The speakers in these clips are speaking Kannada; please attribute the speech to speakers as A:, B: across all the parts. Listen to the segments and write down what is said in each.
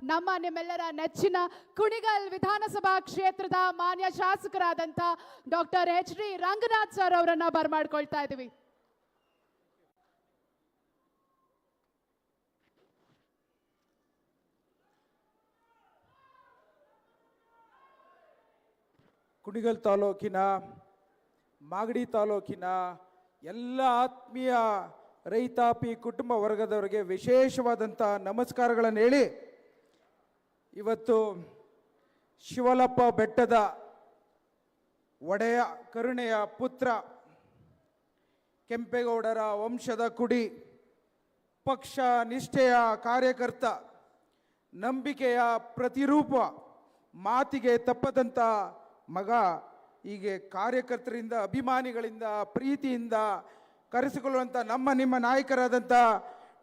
A: ನಿಮ್ಮೆಲ್ಲರ ನೆಚ್ಚಿನ ಕುಣಿಗಲ್ ವಿಧಾನಸಭಾ ಕ್ಷೇತ್ರದ ಮಾನ್ಯ ಶಾಸಕರಾದಂಥ ಡಾಕ್ಟರ್ ಎಚ್.ಡಿ. ರಂಗನಾಥ್ ಸರ್ ಅವರನ್ನ ಬರಮಾಡ್ಕೊಳ್ತಾ ಇದ್ದೀವಿ.
B: ಕುಣಿಗಲ್ ತಾಲೂಕಿನ ಮಾಗಡಿ ತಾಲೂಕಿನ ಎಲ್ಲ ಆತ್ಮೀಯ ರೈತಾಪಿ ಕುಟುಂಬ ವರ್ಗದವರಿಗೆ ವಿಶೇಷವಾದಂಥ ನಮಸ್ಕಾರಗಳನ್ನು ಹೇಳಿ, ಇವತ್ತು ಶಿವಲಪ್ಪ ಬೆಟ್ಟದ ಒಡೆಯ ಕರುಣೆಯ ಪುತ್ರ ಕೆಂಪೇಗೌಡರ ವಂಶದ ಕುಡಿ, ಪಕ್ಷ ನಿಷ್ಠೆಯ ಕಾರ್ಯಕರ್ತ, ನಂಬಿಕೆಯ ಪ್ರತಿರೂಪ, ಮಾತಿಗೆ ತಪ್ಪದಂಥ ಮಗ, ಹೀಗೆ ಕಾರ್ಯಕರ್ತರಿಂದ ಅಭಿಮಾನಿಗಳಿಂದ ಪ್ರೀತಿಯಿಂದ ಕರೆಸಿಕೊಳ್ಳುವಂಥ ನಿಮ್ಮ ನಾಯಕರಾದಂಥ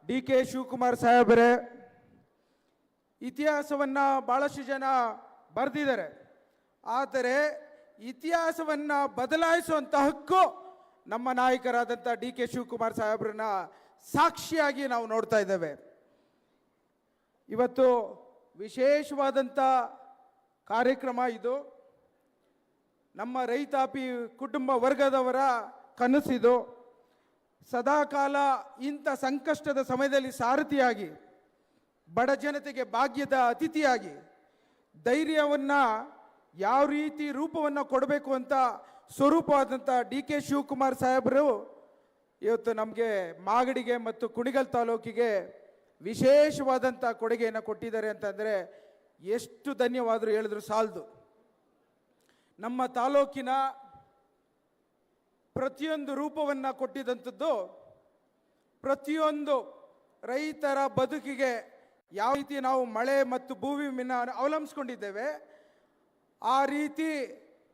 B: ಡಿ.ಕೆ. ಶಿವಕುಮಾರ್ ಸಾಹೇಬರೇ, ಇತಿಹಾಸವನ್ನು ಭಾಳಷ್ಟು ಜನ ಬರೆದಿದ್ದಾರೆ. ಆದರೆ ಇತಿಹಾಸವನ್ನು ಬದಲಾಯಿಸುವಂಥ ಹಕ್ಕು ನಮ್ಮ ನಾಯಕರಾದಂಥ ಡಿ.ಕೆ. ಶಿವಕುಮಾರ್ ಸಾಹೇಬ್ರನ್ನ ಸಾಕ್ಷಿಯಾಗಿ ನಾವು ನೋಡ್ತಾ ಇದ್ದೇವೆ. ಇವತ್ತು ವಿಶೇಷವಾದಂಥ ಕಾರ್ಯಕ್ರಮ ಇದು. ನಮ್ಮ ರೈತಾಪಿ ಕುಟುಂಬ ವರ್ಗದವರ ಕನಸಿದು. ಸದಾಕಾಲ ಇಂಥ ಸಂಕಷ್ಟದ ಸಮಯದಲ್ಲಿ ಸಾರಥಿಯಾಗಿ, ಬಡ ಜನತೆಗೆ ಭಾಗ್ಯದ ಅತಿಥಿಯಾಗಿ, ಧೈರ್ಯವನ್ನು ಯಾವ ರೀತಿ ರೂಪವನ್ನು ಕೊಡಬೇಕು ಅಂತ ಸ್ವರೂಪವಾದಂಥ ಡಿ.ಕೆ. ಶಿವಕುಮಾರ್ ಸಾಹೇಬರು ಇವತ್ತು ನಮಗೆ ಮಾಗಡಿಗೆ ಮತ್ತು ಕುಣಿಗಲ್ ತಾಲೂಕಿಗೆ ವಿಶೇಷವಾದಂಥ ಕೊಡುಗೆಯನ್ನು ಕೊಟ್ಟಿದ್ದಾರೆ ಅಂತಂದರೆ ಎಷ್ಟು ಧನ್ಯವಾದರು ಹೇಳಿದ್ರು ಸಾಲದು. ನಮ್ಮ ತಾಲೂಕಿನ ಪ್ರತಿಯೊಂದು ರೂಪವನ್ನು ಕೊಟ್ಟಿದ್ದಂಥದ್ದು, ಪ್ರತಿಯೊಂದು ರೈತರ ಬದುಕಿಗೆ ಯಾವ ರೀತಿ ನಾವು ಮಳೆ ಮತ್ತು ಭೂಮಿಯನ್ನು ಅವಲಂಬಿಸ್ಕೊಂಡಿದ್ದೇವೆ, ಆ ರೀತಿ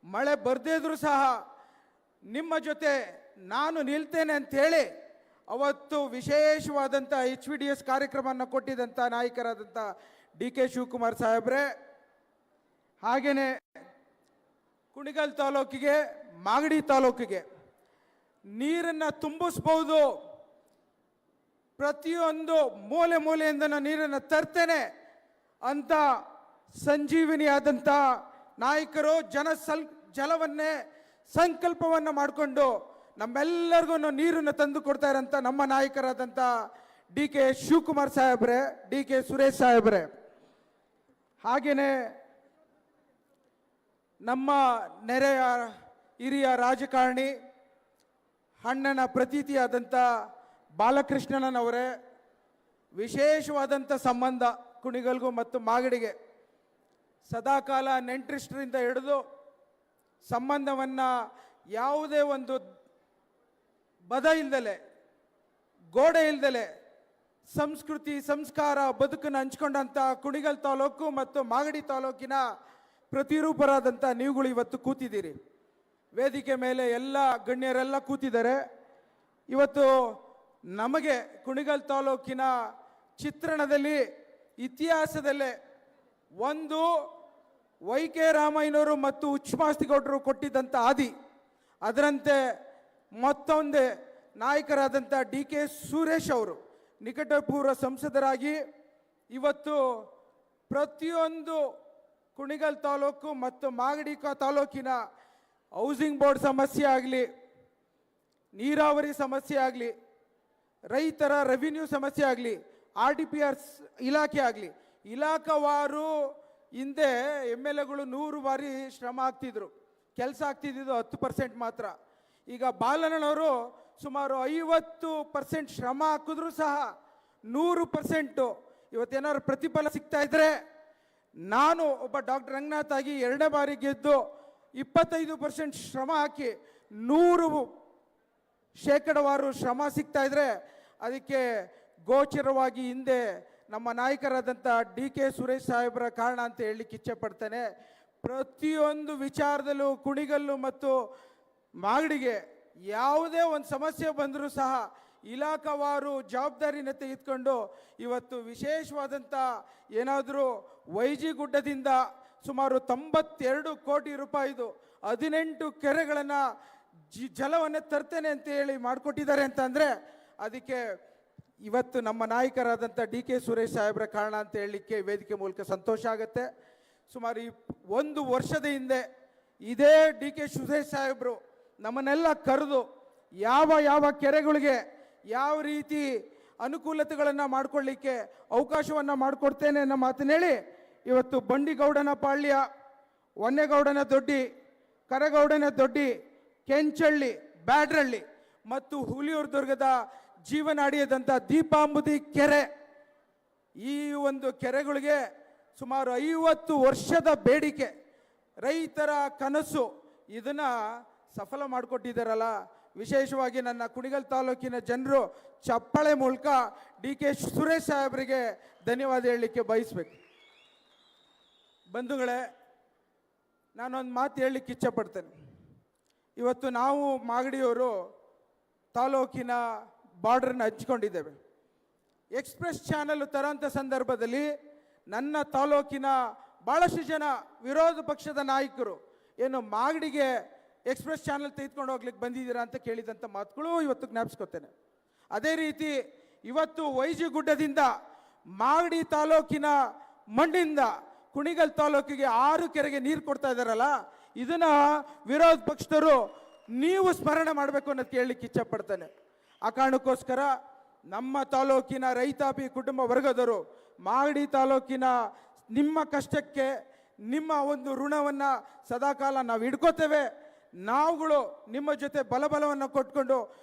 B: ಮಳೆ ಬರದೇ ಇದ್ರೂ ಸಹ ನಿಮ್ಮ ಜೊತೆ ನಾನು ನಿಲ್ತೇನೆ ಅಂಥೇಳಿ ಅವತ್ತು ವಿಶೇಷವಾದಂಥ HVDS ಕಾರ್ಯಕ್ರಮವನ್ನು ಕೊಟ್ಟಿದ್ದಂಥ ನಾಯಕರಾದಂಥ ಡಿ.ಕೆ. ಶಿವಕುಮಾರ್ ಸಾಹೇಬ್ರೆ, ಹಾಗೆಯೇ ಕುಣಿಗಲ್ ತಾಲೂಕಿಗೆ ಮಾಗಡಿ ತಾಲೂಕಿಗೆ ನೀರನ್ನು ತುಂಬಿಸ್ಬೋದು, ಪ್ರತಿಯೊಂದು ಮೂಲೆ ಮೂಲೆಯಿಂದ ನೀರನ್ನು ತರ್ತೇನೆ ಅಂತ ಸಂಜೀವಿನಿಯಾದಂಥ ನಾಯಕರು ಜಲವನ್ನೇ ಸಂಕಲ್ಪವನ್ನು ಮಾಡಿಕೊಂಡು ನಮ್ಮೆಲ್ಲರಿಗೂ ನೀರನ್ನು ತಂದು ಕೊಡ್ತಾ ಇರೋಂಥ ನಮ್ಮ ನಾಯಕರಾದಂಥ ಡಿ.ಕೆ. ಶಿವಕುಮಾರ್ ಸಾಹೇಬ್ರೆ, ಡಿ.ಕೆ. ಸುರೇಶ್ ಸಾಹೇಬ್ರೆ, ಹಾಗೆಯೇ ನಮ್ಮ ನೆರೆಯ ಹಿರಿಯ ರಾಜಕಾರಣಿ ಅಣ್ಣನ ಪ್ರತೀತಿಯಾದಂಥ ಬಾಲಕೃಷ್ಣನವರೇ, ವಿಶೇಷವಾದಂಥ ಸಂಬಂಧ ಕುಣಿಗಲ್ಗೂ ಮತ್ತು ಮಾಗಡಿಗೆ ಸದಾಕಾಲ ನೆಂಟರಿಷ್ಟರಿಂದ ಹಿಡಿದು ಸಂಬಂಧವನ್ನು ಯಾವುದೇ ಒಂದು ಬದ ಇಲ್ದಲೆ, ಗೋಡೆ ಇಲ್ದಲೆ ಸಂಸ್ಕೃತಿ ಸಂಸ್ಕಾರ ಬದುಕನ್ನು ಹಂಚ್ಕೊಂಡಂಥ ಕುಣಿಗಲ್ ತಾಲೂಕು ಮತ್ತು ಮಾಗಡಿ ತಾಲೂಕಿನ ಪ್ರತಿರೂಪರಾದಂಥ ನೀವುಗಳು ಇವತ್ತು ಕೂತಿದ್ದೀರಿ. ವೇದಿಕೆ ಮೇಲೆ ಎಲ್ಲ ಗಣ್ಯರೆಲ್ಲ ಕೂತಿದ್ದಾರೆ. ಇವತ್ತು ನಮಗೆ ಕುಣಿಗಲ್ ತಾಲೂಕಿನ ಚಿತ್ರಣದಲ್ಲಿ, ಇತಿಹಾಸದಲ್ಲೇ ಒಂದು ವೈ.ಕೆ. ರಾಮಯ್ಯನವರು ಮತ್ತು ಹುಚ್ಚಮಾಸ್ತಿಗೌಡರು ಕೊಟ್ಟಿದ್ದಂಥ ಆದಿ, ಅದರಂತೆ ಮತ್ತೊಂದೇ ನಾಯಕರಾದಂಥ ಡಿ.ಕೆ. ಸುರೇಶ್ ಅವರು ನಿಕಟಪೂರ್ವ ಸಂಸದರಾಗಿ ಇವತ್ತು ಪ್ರತಿಯೊಂದು ಕುಣಿಗಲ್ ತಾಲೂಕು ಮತ್ತು ಮಾಗಡಿ ತಾಲೂಕಿನ ಹೌಸಿಂಗ್ ಬೋರ್ಡ್ ಸಮಸ್ಯೆ ಆಗಲಿ, ನೀರಾವರಿ ಸಮಸ್ಯೆ ಆಗಲಿ, ರೈತರ ರೆವಿನ್ಯೂ ಸಮಸ್ಯೆ ಆಗಲಿ, RDPR ಇಲಾಖೆ ಆಗಲಿ, ಇಲಾಖಾವಾರು ಹಿಂದೆ MLAಗಳು 100 ಬಾರಿ ಶ್ರಮ ಆಗ್ತಿದ್ರು, ಕೆಲಸ ಆಗ್ತಿದ್ದು 10% ಮಾತ್ರ. ಈಗ ಬಾಲಣ್ಣನವರು ಸುಮಾರು 50% ಶ್ರಮ ಹಾಕಿದ್ರು ಸಹ 100% ಇವತ್ತೇನಾದ್ರು ಪ್ರತಿಫಲ ಸಿಗ್ತಾ ಇದ್ರೆ, ನಾನು ಒಬ್ಬ ಡಾಕ್ಟರ್ ರಂಗನಾಥ್ ಆಗಿ 2ನೇ ಬಾರಿ ಗೆದ್ದು 25% ಶ್ರಮ ಹಾಕಿ 100% ಶ್ರಮ ಸಿಗ್ತಾ ಇದ್ರೆ, ಅದಕ್ಕೆ ಗೋಚರವಾಗಿ ಹಿಂದೆ ನಮ್ಮ ನಾಯಕರಾದಂಥ ಡಿ.ಕೆ. ಸುರೇಶ್ ಸಾಹೇಬರ ಕಾರಣ ಅಂತ ಹೇಳಲಿಕ್ಕೆ ಇಚ್ಛೆ ಪಡ್ತೇನೆ. ಪ್ರತಿಯೊಂದು ವಿಚಾರದಲ್ಲೂ ಕುಣಿಗಲ್ಲು ಮತ್ತು ಮಾಗಡಿಗೆ ಯಾವುದೇ ಒಂದು ಸಮಸ್ಯೆ ಬಂದರೂ ಸಹ ಇಲಾಖಾವಾರು ಜವಾಬ್ದಾರಿನ ತೆಗೆದುಕೊಂಡು ಇವತ್ತು ವಿಶೇಷವಾದಂಥ ಏನಾದರೂ ವೈಜಿ ಗುಡ್ಡದಿಂದ ಸುಮಾರು 92 ಕೋಟಿ ರೂಪಾಯಿದು 18 ಕೆರೆಗಳನ್ನು ಜಲವನ್ನು ತರ್ತೇನೆ ಅಂತ ಹೇಳಿ ಮಾಡಿಕೊಟ್ಟಿದ್ದಾರೆ ಅಂತಂದರೆ ಅದಕ್ಕೆ ಇವತ್ತು ನಮ್ಮ ನಾಯಕರಾದಂಥ ಡಿ ಕೆ ಸುರೇಶ್ ಸಾಹೇಬ್ರ ಕಾರಣ ಅಂತ ಹೇಳಲಿಕ್ಕೆ ವೇದಿಕೆ ಮೂಲಕ ಸಂತೋಷ ಆಗುತ್ತೆ. ಸುಮಾರು 1 ವರ್ಷದ ಹಿಂದೆ ಇದೇ ಡಿ ಕೆ ಸುರೇಶ್ ಸಾಹೇಬರು ನಮ್ಮನ್ನೆಲ್ಲ ಕರೆದು ಯಾವ ಕೆರೆಗಳಿಗೆ ಯಾವ ರೀತಿ ಅನುಕೂಲತೆಗಳನ್ನು ಮಾಡಿಕೊಳ್ಳಿಕ್ಕೆ ಅವಕಾಶವನ್ನು ಮಾಡಿಕೊಡ್ತೇನೆ ಅನ್ನೋ ಮಾತನ್ನ ಹೇಳಿ ಇವತ್ತು ಬಂಡಿಗೌಡನ ಪಾಳ್ಯ, ಹೊನ್ನೇಗೌಡನ ದೊಡ್ಡಿ, ಕರಗೌಡನ ದೊಡ್ಡಿ, ಕೆಂಚಳ್ಳಿ, ಬ್ಯಾಡ್ರಳ್ಳಿ ಮತ್ತು ಹುಲಿಯೂರು ದುರ್ಗದ ಜೀವನಾಡಿಯಾದಂಥ ದೀಪಾಂಬುದಿ ಕೆರೆ, ಈ ಒಂದು ಕೆರೆಗಳಿಗೆ ಸುಮಾರು 50 ವರ್ಷದ ಬೇಡಿಕೆ, ರೈತರ ಕನಸು, ಇದನ್ನ ಸಫಲ ಮಾಡಿಕೊಟ್ಟಿದ್ದಾರಲ್ಲ. ವಿಶೇಷವಾಗಿ ನನ್ನ ಕುಣಿಗಲ್ ತಾಲೂಕಿನ ಜನರು ಚಪ್ಪಾಳೆ ಮೂಲಕ ಡಿ ಕೆ ಸುರೇಶ್ ಸಾಹೇಬರಿಗೆ ಧನ್ಯವಾದ ಹೇಳಲಿಕ್ಕೆ ಬಯಸ್ಬೇಕು. ಬಂಧುಗಳೇ, ನಾನೊಂದು ಮಾತು ಹೇಳಲಿಕ್ಕೆ ಇಚ್ಛಪಡ್ತೇನೆ. ಇವತ್ತು ನಾವು ಮಾಗಡಿಯವರು ತಾಲೂಕಿನ ಬಾರ್ಡರ್ನ ಹಂಚ್ಕೊಂಡಿದ್ದೇವೆ. ಎಕ್ಸ್ಪ್ರೆಸ್ ಚಾನಲ್ ತರೋಂಥ ಸಂದರ್ಭದಲ್ಲಿ ನನ್ನ ತಾಲೂಕಿನ ಭಾಳಷ್ಟು ಜನ ವಿರೋಧ ಪಕ್ಷದ ನಾಯಕರು ಏನು ಮಾಗಡಿಗೆ ಎಕ್ಸ್ಪ್ರೆಸ್ ಚಾನಲ್ ತೆಗೆದುಕೊಂಡು ಹೋಗ್ಲಿಕ್ಕೆ ಬಂದಿದ್ದೀರಾ ಅಂತ ಕೇಳಿದಂಥ ಮಾತುಗಳು ಇವತ್ತು ಜ್ಞಾಪಿಸ್ಕೊತೇನೆ. ಅದೇ ರೀತಿ ಇವತ್ತು ವೈಜಿ ಗುಡ್ಡದಿಂದ ಮಾಗಡಿ ತಾಲೂಕಿನ ಮಣ್ಣಿಂದ ಕುಣಿಗಲ್ ತಾಲೂಕಿಗೆ 6 ಕೆರೆಗೆ ನೀರು ಕೊಡ್ತಾ ಇದ್ದಾರಲ್ಲ, ಇದನ್ನ ವಿರೋಧ ಪಕ್ಷದವರು ನೀವು ಸ್ಮರಣೆ ಮಾಡಬೇಕು ಅನ್ನೋದು ಕೇಳಲಿಕ್ಕೆ ಇಚ್ಛಪಡ್ತೇನೆ. ಆ ಕಾರಣಕ್ಕೋಸ್ಕರ ನಮ್ಮ ತಾಲೂಕಿನ ರೈತಾಪಿ ಕುಟುಂಬ ವರ್ಗದವರು ಮಾಗಡಿ ತಾಲೂಕಿನ ನಿಮ್ಮ ಕಷ್ಟಕ್ಕೆ ನಿಮ್ಮ ಒಂದು ಋಣವನ್ನು ಸದಾಕಾಲ ನಾವು ಹಿಡ್ಕೋತೇವೆ. ನಾವುಗಳು ನಿಮ್ಮ ಜೊತೆ ಬಲವನ್ನು ಕೊಟ್ಕೊಂಡು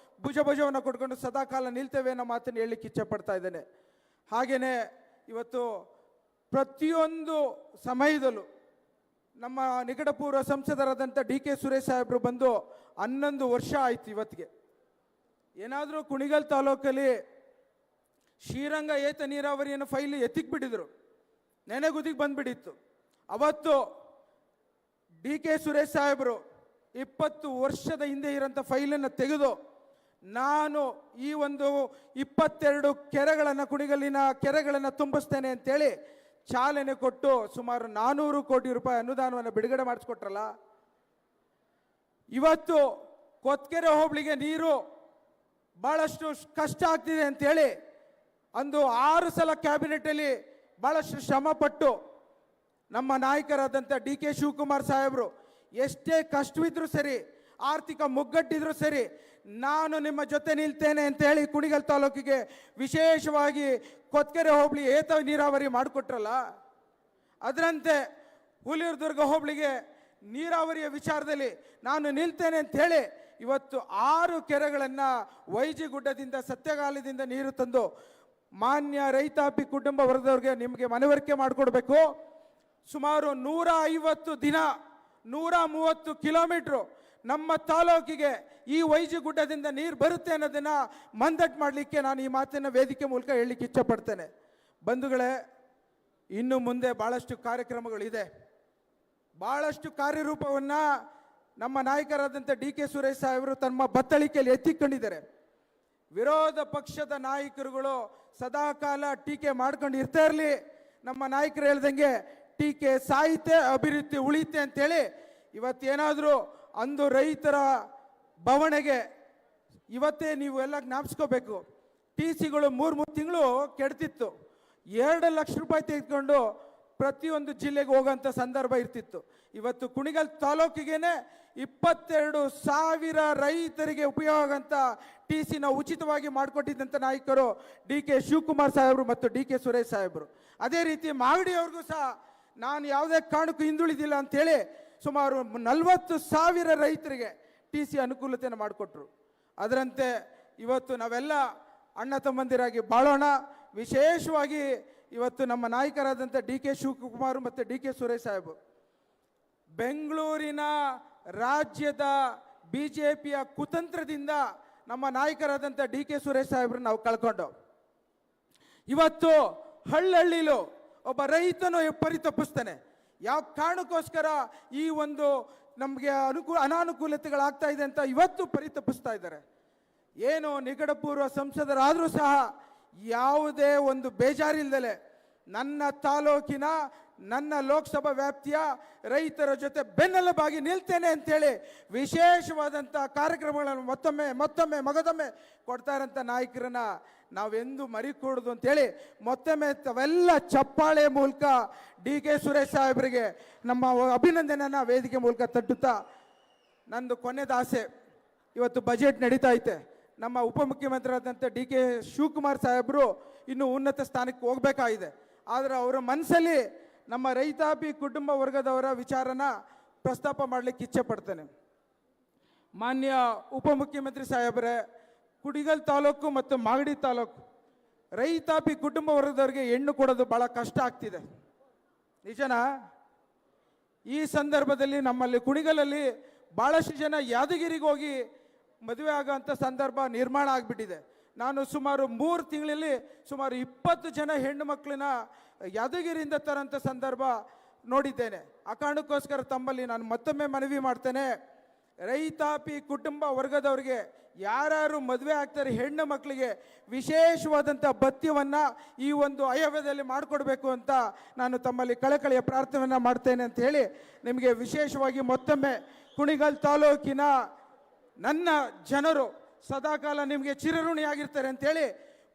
B: ಭುಜವನ್ನು ಕೊಟ್ಕೊಂಡು ಸದಾಕಾಲ ನಿಲ್ತೇವೆ ಅನ್ನೋ ಮಾತನ್ನು ಹೇಳಲಿಕ್ಕೆ ಇಚ್ಛಪಡ್ತಾ ಇದ್ದೇನೆ. ಹಾಗೆಯೇ ಇವತ್ತು ಪ್ರತಿಯೊಂದು ಸಮಯದಲ್ಲೂ ನಮ್ಮ ನಿಕಟಪೂರ್ವ ಸಂಸದರಾದಂಥ ಡಿ ಕೆ ಸುರೇಶ್ ಸಾಹೇಬರು ಬಂದು 11 ವರ್ಷ ಆಯ್ತು. ಇವತ್ತಿಗೆ ಏನಾದರೂ ಕುಣಿಗಲ್ ತಾಲೂಕಲ್ಲಿ ಶ್ರೀರಂಗ ಏತ ನೀರಾವರಿಯನ್ನು ಫೈಲ್ ಎತ್ತಿಕ್ ಬಿಟ್ಟಿದ್ರು, ನೆನೆಗುದಿಗೆ ಬಂದ್ಬಿಟ್ಟಿತ್ತು. ಅವತ್ತು ಡಿ ಕೆ ಸುರೇಶ್ ಸಾಹೇಬರು 20 ವರ್ಷದ ಹಿಂದೆ ಇರೋಂಥ ಫೈಲನ್ನು ತೆಗೆದು ನಾನು ಈ ಒಂದು 22 ಕೆರೆಗಳನ್ನು, ಕುಣಿಗಲ್ಲಿನ ಕೆರೆಗಳನ್ನು ತುಂಬಿಸ್ತೇನೆ ಅಂತೇಳಿ ಚಾಲನೆ ಕೊಟ್ಟು ಸುಮಾರು 400 ಕೋಟಿ ರೂಪಾಯಿ ಅನುದಾನವನ್ನು ಬಿಡುಗಡೆ ಮಾಡಿಸ್ಕೊಟ್ರಲ್ಲ. ಇವತ್ತು ಕೊತ್ಕೆರೆ ಹೋಬಳಿಗೆ ನೀರು ಭಾಳಷ್ಟು ಕಷ್ಟ ಆಗ್ತಿದೆ ಅಂತೇಳಿ ಅಂದು 6 ಸಲ ಕ್ಯಾಬಿನೆಟಲ್ಲಿ ಭಾಳಷ್ಟು ಶ್ರಮಪಟ್ಟು ನಮ್ಮ ನಾಯಕರಾದಂಥ ಡಿ ಕೆ ಶಿವಕುಮಾರ್ ಸಾಹೇಬರು ಎಷ್ಟೇ ಕಷ್ಟವಿದ್ರೂ ಸರಿ, ಆರ್ಥಿಕ ಮುಗ್ಗಟ್ಟಿದ್ರೂ ಸರಿ, ನಾನು ನಿಮ್ಮ ಜೊತೆ ನಿಲ್ತೇನೆ ಅಂತ ಹೇಳಿ ಕುಣಿಗಲ್ ತಾಲೂಕಿಗೆ ವಿಶೇಷವಾಗಿ ಕೊತ್ಕೆರೆ ಹೋಬಳಿ ಏತ ನೀರಾವರಿ ಮಾಡಿಕೊಟ್ರಲ್ಲ, ಅದರಂತೆ ಹುಲಿಯೂರು ದುರ್ಗ ಹೋಬಳಿಗೆ ನೀರಾವರಿಯ ವಿಚಾರದಲ್ಲಿ ನಾನು ನಿಲ್ತೇನೆ ಅಂತ ಹೇಳಿ ಇವತ್ತು 6 ಕೆರೆಗಳನ್ನು ವೈಜಿ ಗುಡ್ಡದಿಂದ ಸತ್ಯಗಾಲದಿಂದ ನೀರು ತಂದು ಮಾನ್ಯ ರೈತಾಪಿ ಕುಟುಂಬ ವರ್ಗದವ್ರಿಗೆ ನಿಮಗೆ ಮನವರಿಕೆ ಮಾಡಿಕೊಡ್ಬೇಕು. ಸುಮಾರು 150 ದಿನ 130 ಕಿಲೋಮೀಟ್ರು ನಮ್ಮ ತಾಲೂಕಿಗೆ ಈ ವೈಜಿ ಗುಡ್ಡದಿಂದ ನೀರು ಬರುತ್ತೆ ಅನ್ನೋದನ್ನ ಮಂದಟ್ಟು ಮಾಡಲಿಕ್ಕೆ ನಾನು ಈ ಮಾತಿನ ವೇದಿಕೆ ಮೂಲಕ ಹೇಳಲಿಕ್ಕೆ ಇಚ್ಛಪಡ್ತೇನೆ. ಬಂಧುಗಳೇ, ಇನ್ನು ಮುಂದೆ ಭಾಳಷ್ಟು ಕಾರ್ಯಕ್ರಮಗಳಿದೆ. ಭಾಳಷ್ಟು ಕಾರ್ಯರೂಪವನ್ನು ನಮ್ಮ ನಾಯಕರಾದಂಥ ಡಿ ಕೆ ಸುರೇಶ್ ಸಾಹೇಬರು ತಮ್ಮ ಬತ್ತಳಿಕೆಯಲ್ಲಿ ಎತ್ತಿಕೊಂಡಿದ್ದಾರೆ. ವಿರೋಧ ಪಕ್ಷದ ನಾಯಕರುಗಳು ಸದಾಕಾಲ ಟೀಕೆ ಮಾಡ್ಕೊಂಡು ಇರ್ತಾ ಇರಲಿ. ನಮ್ಮ ನಾಯಕರು ಹೇಳ್ದಂಗೆ ಟೀಕೆ ಸಾಹಿತ್ಯ ಅಭಿವೃದ್ಧಿ ಉಳಿತೆ ಅಂತೇಳಿ ಇವತ್ತೇನಾದರೂ ಅಂದು ರೈತರ ಬವಣೆಗೆ ಇವತ್ತೇ ನೀವು ಎಲ್ಲ ಜ್ಞಾಪಿಸ್ಕೋಬೇಕು. TCಗಳು 3 ತಿಂಗಳು ಕೆಡ್ತಿತ್ತು. 2 ಲಕ್ಷ ರೂಪಾಯಿ ತೆಗೆದುಕೊಂಡು ಪ್ರತಿಯೊಂದು ಜಿಲ್ಲೆಗೆ ಹೋಗೋಂಥ ಸಂದರ್ಭ ಇರ್ತಿತ್ತು. ಇವತ್ತು ಕುಣಿಗಲ್ ತಾಲೂಕಿಗೇನೆ 22,000 ರೈತರಿಗೆ ಉಪಯೋಗ ಆಗಂತ TCನ ಉಚಿತವಾಗಿ ಮಾಡಿಕೊಟ್ಟಿದ್ದಂಥ ನಾಯಕರು ಡಿ ಕೆ ಶಿವಕುಮಾರ್ ಸಾಹೇಬರು ಮತ್ತು ಡಿ ಕೆ ಸುರೇಶ್ ಸಾಹೇಬರು. ಅದೇ ರೀತಿ ಮಾಗಡಿಯವ್ರಿಗೂ ಸಹ ನಾನು ಯಾವುದೇ ಕಾರಣಕ್ಕೂ ಹಿಂದುಳಿದಿಲ್ಲ ಅಂಥೇಳಿ ಸುಮಾರು 40,000 ರೈತರಿಗೆ TC ಅನುಕೂಲತೆಯನ್ನು ಮಾಡಿಕೊಟ್ರು. ಅದರಂತೆ ಇವತ್ತು ನಾವೆಲ್ಲ ಅಣ್ಣ ತಮ್ಮಂದಿರಾಗಿ ಬಾಳೋಣ. ವಿಶೇಷವಾಗಿ ಇವತ್ತು ನಮ್ಮ ನಾಯಕರಾದಂಥ ಡಿ ಕೆ ಶಿವಕುಮಾರ್ ಮತ್ತು ಡಿ ಕೆ ಸುರೇಶ್ ಸಾಹೇಬರು ಬೆಂಗಳೂರಿನ ರಾಜ್ಯದ BJPಯ ಕುತಂತ್ರದಿಂದ ನಮ್ಮ ನಾಯಕರಾದಂಥ ಡಿ ಕೆ ಸುರೇಶ್ ಸಾಹೇಬ್ರು ನಾವು ಕಳ್ಕೊಂಡು ಇವತ್ತು ಹಳ್ಳಹಳ್ಳಿಲು ಒಬ್ಬ ರೈತನು ಪರಿತಪಿಸ್ತಾನೆ. ಯಾವ ಕಾರಣಕ್ಕೋಸ್ಕರ ಈ ಒಂದು ನಮಗೆ ಅನಾನುಕೂಲತೆಗಳಾಗ್ತಾ ಇದೆ ಅಂತ ಇವತ್ತು ಪರಿತಪಿಸ್ತಾ ಇದ್ದಾರೆ. ಏನು ನಿಕಟಪೂರ್ವ ಸಂಸದರಾದರೂ ಸಹ ಯಾವುದೇ ಒಂದು ಬೇಜಾರಿಲ್ದಲೆ ನನ್ನ ತಾಲೂಕಿನ ನನ್ನ ಲೋಕಸಭಾ ವ್ಯಾಪ್ತಿಯ ರೈತರ ಜೊತೆ ಬೆನ್ನೆಲುಬಾಗಿ ನಿಲ್ತೇನೆ ಅಂತೇಳಿ ವಿಶೇಷವಾದಂಥ ಕಾರ್ಯಕ್ರಮಗಳನ್ನು ಮತ್ತೊಮ್ಮೆ ಮಗದೊಮ್ಮೆ ಕೊಡ್ತಾ ಇರೋಂಥ ನಾಯಕರನ್ನ ನಾವೆಂದು ಮರಿಕೂಡದು ಅಂತೇಳಿ ಮತ್ತೊಮ್ಮೆ ತಾವೆಲ್ಲ ಚಪ್ಪಾಳೆ ಮೂಲಕ ಡಿ.ಕೆ. ಸುರೇಶ್ ಸಾಹೇಬರಿಗೆ ನಮ್ಮ ಅಭಿನಂದನೆಯನ್ನು ವೇದಿಕೆ ಮೂಲಕ ತಟ್ಟುತ್ತಾ, ನಂದು ಕೊನೆಯದ ಆಸೆ, ಇವತ್ತು ಬಜೆಟ್ ನಡೀತಾ ಐತೆ. ನಮ್ಮ ಉಪಮುಖ್ಯಮಂತ್ರಿ ಆದಂಥ ಡಿ.ಕೆ. ಶಿವಕುಮಾರ್ ಸಾಹೇಬರು ಇನ್ನೂ ಉನ್ನತ ಸ್ಥಾನಕ್ಕೆ ಹೋಗಬೇಕಾಗಿದೆ. ಆದರೆ ಅವರ ಮನಸ್ಸಲ್ಲಿ ನಮ್ಮ ರೈತಾಪಿ ಕುಟುಂಬ ವರ್ಗದವರ ವಿಚಾರನ ಪ್ರಸ್ತಾಪ ಮಾಡಲಿಕ್ಕೆ ಇಚ್ಛೆ ಪಡ್ತೇನೆ. ಮಾನ್ಯ ಉಪಮುಖ್ಯಮಂತ್ರಿ ಸಾಹೇಬರೇ, ಕುಣಿಗಲ್ ತಾಲೂಕು ಮತ್ತು ಮಾಗಡಿ ತಾಲೂಕು ರೈತಾಪಿ ಕುಟುಂಬ ವರ್ಗದವರಿಗೆ ಹೆಣ್ಣು ಕೊಡೋದು ಭಾಳ ಕಷ್ಟ ಆಗ್ತಿದೆ. ನಿಜನಾ? ಈ ಸಂದರ್ಭದಲ್ಲಿ ನಮ್ಮಲ್ಲಿ ಕುಣಿಗಲಲ್ಲಿ ಭಾಳಷ್ಟು ಜನ ಯಾದಗಿರಿಗೆ ಹೋಗಿ ಮದುವೆ ಆಗೋಂಥ ಸಂದರ್ಭ ನಿರ್ಮಾಣ ಆಗಿಬಿಟ್ಟಿದೆ. ನಾನು ಸುಮಾರು 3 ತಿಂಗಳಲ್ಲಿ ಸುಮಾರು 20 ಜನ ಹೆಣ್ಣು ಮಕ್ಕಳನ್ನ ಯಾದಗಿರಿಯಿಂದ ತರೋಂಥ ಸಂದರ್ಭ ನೋಡಿದ್ದೇನೆ. ಆ ಕಾರಣಕ್ಕೋಸ್ಕರ ತಮ್ಮಲ್ಲಿ ನಾನು ಮತ್ತೊಮ್ಮೆ ಮನವಿ ಮಾಡ್ತೇನೆ, ರೈತಾಪಿ ಕುಟುಂಬ ವರ್ಗದವರಿಗೆ ಯಾರು ಮದುವೆ ಆಗ್ತಾರೆ ಹೆಣ್ಣು ಮಕ್ಕಳಿಗೆ ವಿಶೇಷವಾದಂಥ ಭತ್ಯವನ್ನು ಈ ಒಂದು ಆಯವ್ಯದಲ್ಲಿ ಮಾಡಿಕೊಡ್ಬೇಕು ಅಂತ ನಾನು ತಮ್ಮಲ್ಲಿ ಕಳಕಳಿಯ ಪ್ರಾರ್ಥನೆಯನ್ನು ಮಾಡ್ತೇನೆ ಅಂತ ಹೇಳಿ ನಿಮಗೆ ವಿಶೇಷವಾಗಿ ಮತ್ತೊಮ್ಮೆ ಕುಣಿಗಲ್ ತಾಲೂಕಿನ ನನ್ನ ಜನರು ಸದಾಕಾಲ ನಿಮಗೆ ಚಿರಋಣಿಯಾಗಿರ್ತಾರೆ ಅಂತೇಳಿ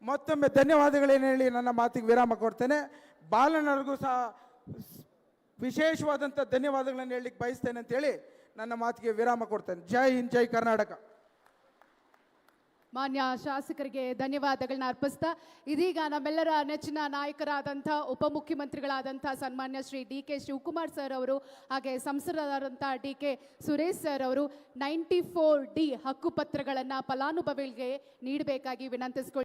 B: ಮತ್ತೊಮ್ಮೆ ಧನ್ಯವಾದಗಳೇನು ಹೇಳಿ ನನ್ನ ಮಾತಿಗೆ ವಿರಾಮ ಕೊಡ್ತೇನೆ. ಬಾಲನರಿಗೂ ಸಹ ವಿಶೇಷವಾದಂಥ ಧನ್ಯವಾದಗಳನ್ನು ಹೇಳಲಿಕ್ಕೆ ಬಯಸ್ತೇನೆ ಅಂತೇಳಿ ನನ್ನ ಮಾತಿಗೆ ವಿರಾಮ ಕೊಡ್ತೇನೆ. ಜೈ ಹಿಂದ್, ಜೈ ಕರ್ನಾಟಕ.
A: ಮಾನ್ಯ ಶಾಸಕರಿಗೆ ಧನ್ಯವಾದಗಳನ್ನ ಅರ್ಪಿಸ್ತಾ, ಇದೀಗ ನಮ್ಮೆಲ್ಲರ ನೆಚ್ಚಿನ ನಾಯಕರಾದಂಥ ಉಪಮುಖ್ಯಮಂತ್ರಿಗಳಾದಂಥ ಸನ್ಮಾನ್ಯ ಶ್ರೀ ಡಿ.ಕೆ. ಶಿವಕುಮಾರ್ ಸರ್ ಅವರು ಹಾಗೆ ಸಂಸದರಾದಂಥ ಡಿ.ಕೆ. ಸುರೇಶ್ ಸರ್ ಅವರು 94D ಹಕ್ಕುಪತ್ರಗಳನ್ನು ಫಲಾನುಭವಿಗಳಿಗೆ ನೀಡಬೇಕಾಗಿ ವಿನಂತಿಸಿಕೊಳ್ಳಿ.